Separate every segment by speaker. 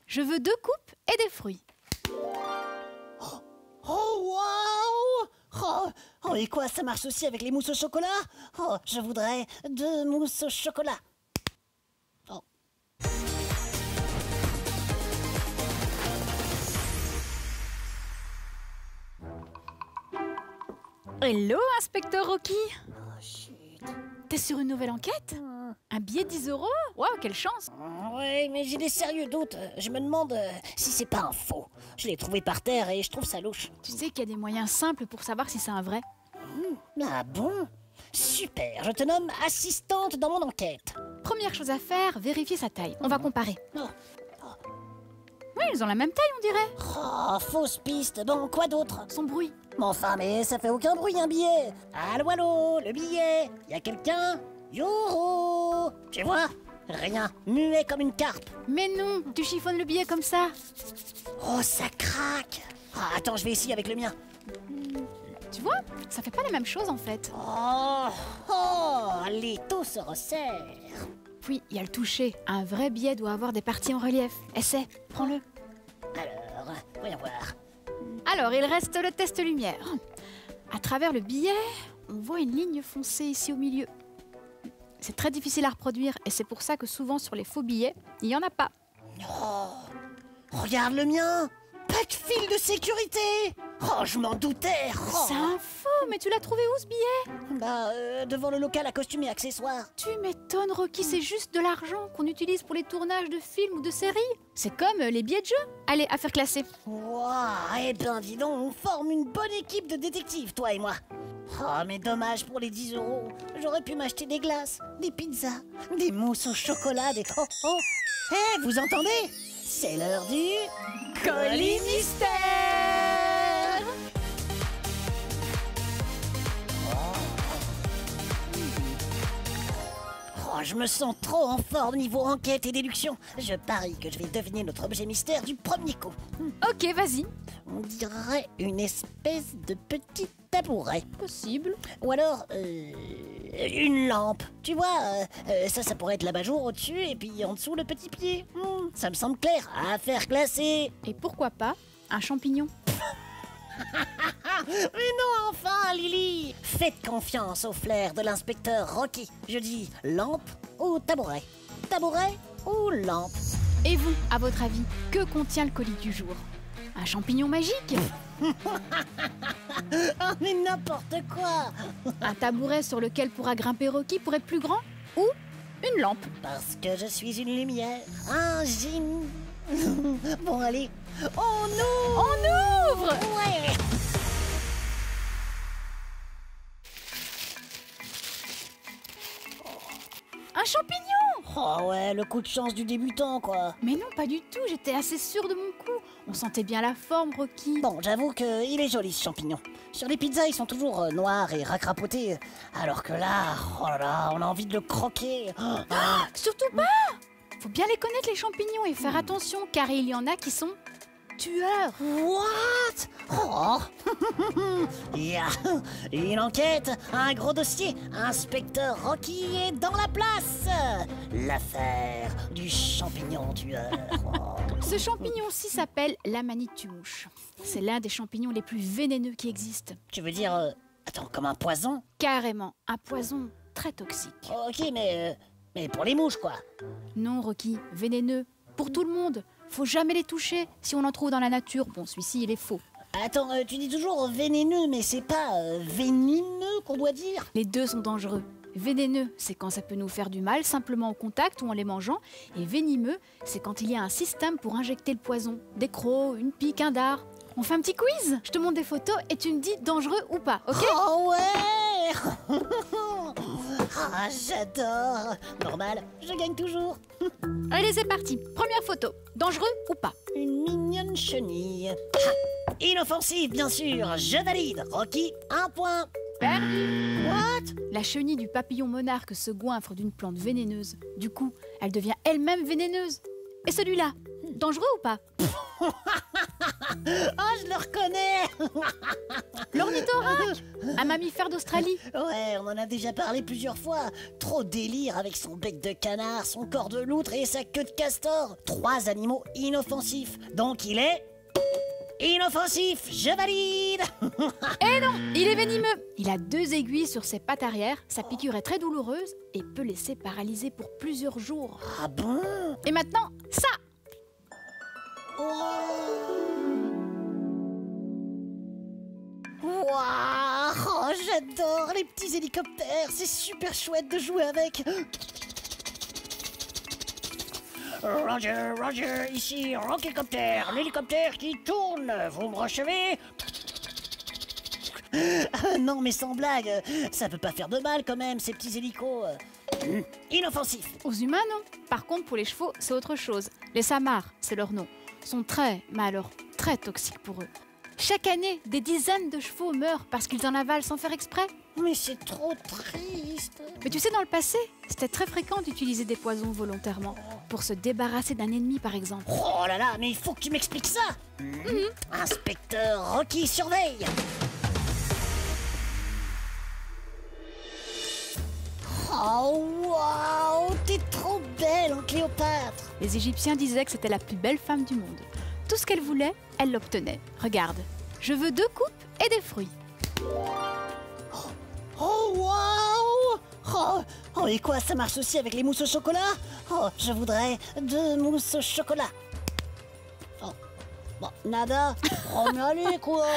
Speaker 1: Je veux 2 coupes et des fruits.
Speaker 2: Oh, waouh! Oh, et quoi, ça marche aussi avec les mousses au chocolat? Oh, je voudrais 2 mousses au chocolat. Oh.
Speaker 1: Hello, inspecteur Rocky.
Speaker 2: Oh, chut.
Speaker 1: T'es sur une nouvelle enquête? Un billet de 10 €? Waouh, quelle chance!
Speaker 2: Ouais, mais j'ai des sérieux doutes. Je me demande si c'est pas un faux. Je l'ai trouvé par terre et je trouve ça louche.
Speaker 1: Tu sais qu'il y a des moyens simples pour savoir si c'est un vrai.
Speaker 2: Ah bon? Super, je te nomme assistante dans mon enquête.
Speaker 1: Première chose à faire, vérifier sa taille. On va comparer.
Speaker 2: Oh.
Speaker 1: Oui, ils ont la même taille, on dirait.
Speaker 2: Oh, fausse piste. Bon, quoi d'autre?
Speaker 1: Son bruit.
Speaker 2: Mais enfin, mais ça fait aucun bruit un billet. Allô, allô, le billet. Y a quelqu'un? Youhou! Tu vois? Rien, muet comme une carpe.
Speaker 1: Mais non, tu chiffonnes le billet comme ça.
Speaker 2: Oh, ça craque. Ah, attends, je vais essayer avec le mien.
Speaker 1: Tu vois, ça fait pas la même chose en fait.
Speaker 2: Oh, l'étau se resserre.
Speaker 1: Puis, il y a le toucher. Un vrai billet doit avoir des parties en relief. Essaie, prends-le.
Speaker 2: Alors, voyons voir.
Speaker 1: Alors, il reste le test lumière. À travers le billet, on voit une ligne foncée ici au milieu. C'est très difficile à reproduire et c'est pour ça que souvent sur les faux billets, il n'y en a pas.
Speaker 2: Oh, regarde le mien. Pas de fil de sécurité. Oh, je m'en doutais. Oh.
Speaker 1: C'est un faux, mais tu l'as trouvé où ce billet?
Speaker 2: Bah, devant le local à costumes et accessoires.
Speaker 1: Tu m'étonnes, Rocky, c'est juste de l'argent qu'on utilise pour les tournages de films ou de séries. C'est comme les billets de jeu. Allez, affaire classée.
Speaker 2: Waouh, eh ben dis donc, on forme une bonne équipe de détectives, toi et moi. Oh, mais dommage pour les 10 €. J'aurais pu m'acheter des glaces, des pizzas, des mousses au chocolat, des... Oh, oh. Eh, vous entendez? C'est l'heure du...
Speaker 1: Colis Mystère!
Speaker 2: Oh, je me sens trop en forme niveau enquête et déduction. Je parie que je vais deviner notre objet mystère du premier coup.
Speaker 1: Ok, vas-y.
Speaker 2: On dirait une espèce de petit tabouret.
Speaker 1: Possible.
Speaker 2: Ou alors, une lampe. Tu vois, ça pourrait être l'abat-jour au-dessus et puis en dessous le petit pied. Ça me semble clair. Affaire classée.
Speaker 1: Et pourquoi pas un champignon?
Speaker 2: Mais non, enfin, Lily. Faites confiance au flair de l'inspecteur Rocky. Je dis lampe ou tabouret. Tabouret ou lampe.
Speaker 1: Et vous, à votre avis, que contient le colis du jour? Un champignon magique?
Speaker 2: Ah, mais n'importe quoi.
Speaker 1: Un tabouret sur lequel pourra grimper Rocky pour être plus grand? Ou une lampe?
Speaker 2: Parce que je suis une lumière, un génie. Bon, allez. Oh non!
Speaker 1: On ouvre!
Speaker 2: Ouais.
Speaker 1: Un champignon!
Speaker 2: Oh ouais, le coup de chance du débutant, quoi.
Speaker 1: Mais non, pas du tout, j'étais assez sûre de mon coup. On sentait bien la forme, Rocky.
Speaker 2: Bon, j'avoue qu'il est joli, ce champignon. Sur les pizzas, ils sont toujours noirs et racrapotés. Alors que là, oh là là, on a envie de le croquer.
Speaker 1: Surtout pas! Faut bien les connaître, les champignons, et faire attention, car il y en a qui sont tueurs.
Speaker 2: What? Oh. Il y a une enquête, un gros dossier. Inspecteur Rocky est dans la place. L'affaire du champignon tueur. Oh.
Speaker 1: Ce champignon-ci s'appelle l'amanite tumouche. C'est l'un des champignons les plus vénéneux qui existent.
Speaker 2: Tu veux dire, attends, comme un poison?
Speaker 1: Carrément, un poison très toxique.
Speaker 2: Ok, mais pour les mouches, quoi.
Speaker 1: Non, Rocky, vénéneux. Pour tout le monde. Faut jamais les toucher si on en trouve dans la nature. Bon, celui-ci, il est faux.
Speaker 2: Attends, tu dis toujours vénéneux, mais c'est pas vénéneux qu'on doit dire?
Speaker 1: Les deux sont dangereux. Vénéneux, c'est quand ça peut nous faire du mal simplement au contact ou en les mangeant. Et venimeux, c'est quand il y a un système pour injecter le poison. Des crocs, une pique, un dard. On fait un petit quiz? Je te montre des photos et tu me dis dangereux ou pas, ok?
Speaker 2: Oh ouais. Ah, j'adore. Normal, je gagne toujours.
Speaker 1: Allez, c'est parti. Première photo. Dangereux ou pas?
Speaker 2: Une mignonne chenille. Ah, inoffensive, bien sûr. Je valide. Rocky, 1 point.
Speaker 1: Perdu.
Speaker 2: What?
Speaker 1: La chenille du papillon monarque se goinfre d'une plante vénéneuse. Du coup, elle devient elle-même vénéneuse. Et celui-là, dangereux ou pas?
Speaker 2: Ah, je le reconnais.
Speaker 1: L'ornithorynque, un mammifère d'Australie.
Speaker 2: Ouais, on en a déjà parlé plusieurs fois. Trop de délire avec son bec de canard, son corps de loutre et sa queue de castor. 3 animaux inoffensifs. Donc il est... inoffensif, je valide.
Speaker 1: Eh non, il est venimeux. Il a 2 aiguilles sur ses pattes arrière, sa piqûre est très douloureuse et peut laisser paralysé pour plusieurs jours.
Speaker 2: Ah bon?
Speaker 1: Et maintenant, ça.
Speaker 2: Waouh, oh, j'adore les petits hélicoptères, c'est super chouette de jouer avec. Roger, Roger, ici Rockécoptère, l'hélicoptère qui tourne, vous me recevez? Non mais sans blague, ça peut pas faire de mal quand même ces petits hélicos. Inoffensifs.
Speaker 1: Aux humains, non. Par contre, pour les chevaux, c'est autre chose. Les samars, c'est leur nom, sont mais alors très toxiques pour eux. Chaque année, des dizaines de chevaux meurent parce qu'ils en avalent sans faire exprès.
Speaker 2: Mais c'est trop triste.
Speaker 1: Mais tu sais, dans le passé, c'était très fréquent d'utiliser des poisons volontairement, pour se débarrasser d'un ennemi par exemple.
Speaker 2: Oh là là, mais il faut que tu m'expliques ça. Inspecteur Rocky surveille. Oh waouh, t'es trop belle en Cléopâtre.
Speaker 1: Les Égyptiens disaient que c'était la plus belle femme du monde. Tout ce qu'elle voulait, elle l'obtenait. Regarde, je veux 2 coupes et des fruits.
Speaker 2: Oh waouh. Oh, et quoi, ça marche aussi avec les mousses au chocolat? Oh, je voudrais 2 mousses au chocolat. Oh, bon, nada. Oh mais allez quoi.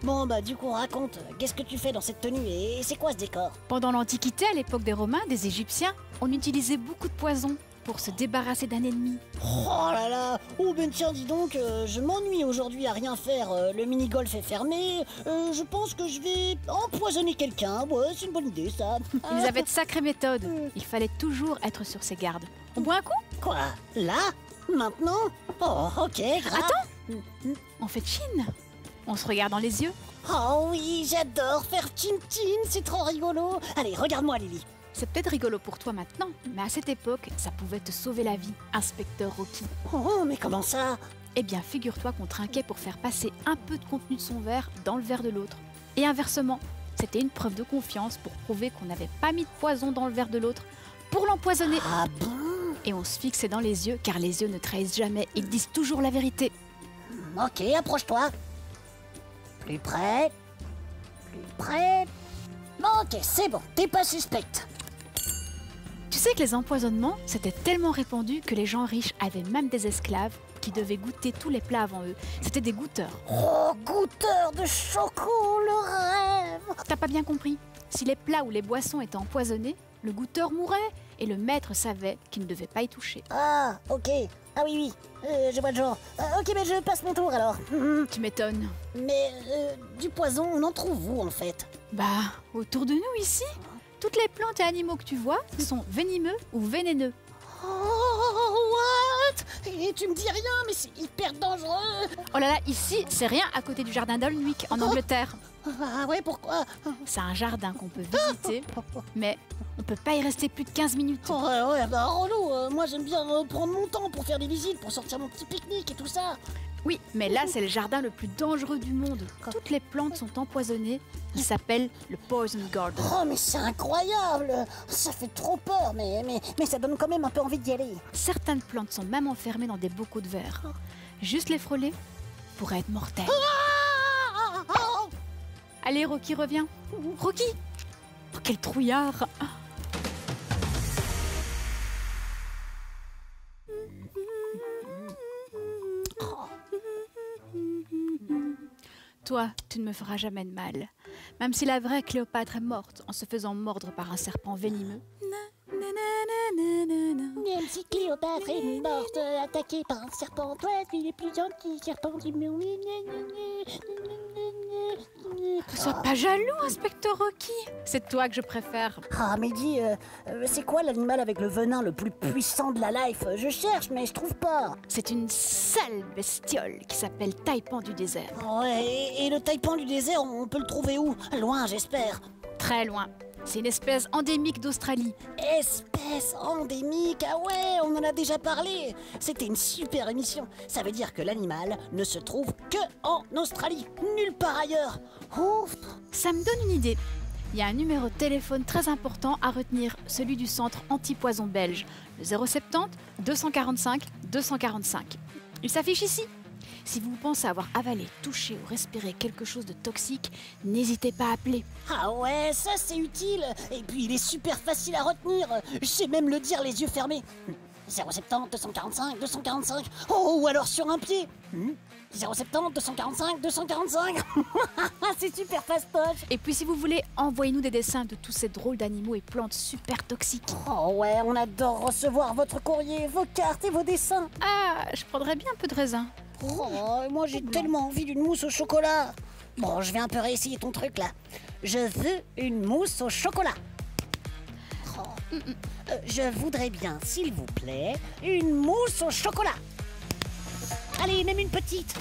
Speaker 2: Bon bah du coup raconte, qu'est-ce que tu fais dans cette tenue et c'est quoi ce décor?
Speaker 1: Pendant l'Antiquité, à l'époque des Romains, des Égyptiens, on utilisait beaucoup de poisons pour se débarrasser d'un ennemi.
Speaker 2: Oh là là. Oh ben tiens, dis donc, je m'ennuie aujourd'hui à rien faire. Le mini-golf est fermé. Je pense que je vais empoisonner quelqu'un. Ouais, c'est une bonne idée ça.
Speaker 1: Ils avaient de sacrées méthodes. Il fallait toujours être sur ses gardes. On boit un coup?
Speaker 2: Quoi? Là? Maintenant? Oh ok, grave.
Speaker 1: Attends, on fait chin. On se regarde dans les yeux.
Speaker 2: Oh oui, j'adore faire chin-chin, c'est trop rigolo. Allez, regarde-moi Lily.
Speaker 1: C'est peut-être rigolo pour toi maintenant, mais à cette époque, ça pouvait te sauver la vie, inspecteur Rocky.
Speaker 2: Oh, mais comment ça?
Speaker 1: Eh bien, figure-toi qu'on trinquait pour faire passer un peu de contenu de son verre dans le verre de l'autre. Et inversement, c'était une preuve de confiance pour prouver qu'on n'avait pas mis de poison dans le verre de l'autre pour l'empoisonner.
Speaker 2: Ah bon?
Speaker 1: Et on se fixait dans les yeux, car les yeux ne trahissent jamais, ils disent toujours la vérité.
Speaker 2: Ok, approche-toi. Plus près. Plus près. Ok, c'est bon, t'es pas suspecte.
Speaker 1: Tu sais que les empoisonnements, c'était tellement répandu que les gens riches avaient même des esclaves qui devaient goûter tous les plats avant eux. C'était des goûteurs.
Speaker 2: Oh, goûteur de choco, le rêve.
Speaker 1: T'as pas bien compris? Si les plats ou les boissons étaient empoisonnés, le goûteur mourait et le maître savait qu'il ne devait pas y toucher.
Speaker 2: Ah, ok. Ah oui, je vois le genre. Ok, mais je passe mon tour alors.
Speaker 1: Tu m'étonnes.
Speaker 2: Mais du poison, on en trouve où en fait?
Speaker 1: Bah, autour de nous ici, toutes les plantes et animaux que tu vois sont venimeux ou vénéneux.
Speaker 2: Oh, what? Et tu me dis rien, mais c'est hyper dangereux.
Speaker 1: Oh là là, ici, c'est rien à côté du jardin d'Alnwick, en Angleterre.
Speaker 2: Ah ouais, pourquoi?
Speaker 1: C'est un jardin qu'on peut visiter, mais on peut pas y rester plus de 15 minutes.
Speaker 2: Ouais, bah relou. Moi j'aime bien prendre mon temps pour faire des visites, pour sortir mon petit pique-nique et tout ça.
Speaker 1: Oui, mais là, c'est le jardin le plus dangereux du monde. Toutes les plantes sont empoisonnées. Il s'appelle le Poison Garden.
Speaker 2: Oh, mais c'est incroyable. Ça fait trop peur, mais ça donne quand même un peu envie d'y aller.
Speaker 1: Certaines plantes sont même enfermées dans des bocaux de verre. Juste les frôler pourrait être mortel. Allez, Rocky, reviens. Rocky! Oh, quel trouillard! Toi, tu ne me feras jamais de mal. Même si la vraie Cléopâtre est morte en se faisant mordre par un serpent venimeux.
Speaker 2: Même si Cléopâtre est morte, attaquée par un serpent, toi, tu es le plus gentil serpent du monde.
Speaker 1: Ne sois pas jaloux, inspecteur Rocky. C'est toi que je préfère.
Speaker 2: Ah, mais dis, c'est quoi l'animal avec le venin le plus puissant de la life? Je cherche, mais je trouve pas.
Speaker 1: C'est une sale bestiole qui s'appelle Taipan du désert.
Speaker 2: Ouais, et le taipan du désert, on peut le trouver où? Loin, j'espère.
Speaker 1: Très loin. C'est une espèce endémique d'Australie.
Speaker 2: Espèce endémique, ah ouais, on en a déjà parlé. C'était une super émission. Ça veut dire que l'animal ne se trouve que en Australie, nulle part ailleurs. Ouf.
Speaker 1: Ça me donne une idée. Il y a un numéro de téléphone très important à retenir, celui du centre anti-poison belge, le 070 245 245. Il s'affiche ici. Si vous pensez avoir avalé, touché ou respiré quelque chose de toxique, n'hésitez pas à appeler.
Speaker 2: Ah ouais, ça c'est utile. Et puis il est super facile à retenir. Je sais même le dire les yeux fermés. 070 245 245. Oh, ou alors sur un pied. 070 245 245. C'est super fastoche.
Speaker 1: Et puis si vous voulez, envoyez-nous des dessins de tous ces drôles d'animaux et plantes super toxiques.
Speaker 2: Oh ouais, on adore recevoir votre courrier, vos cartes et vos dessins.
Speaker 1: Ah, je prendrais bien un peu de raisin.
Speaker 2: Oh, moi j'ai tellement envie d'une mousse au chocolat. Bon, je vais un peu réessayer ton truc là. Je veux une mousse au chocolat. Oh. Je voudrais bien, s'il vous plaît, une mousse au chocolat. Allez, même une petite.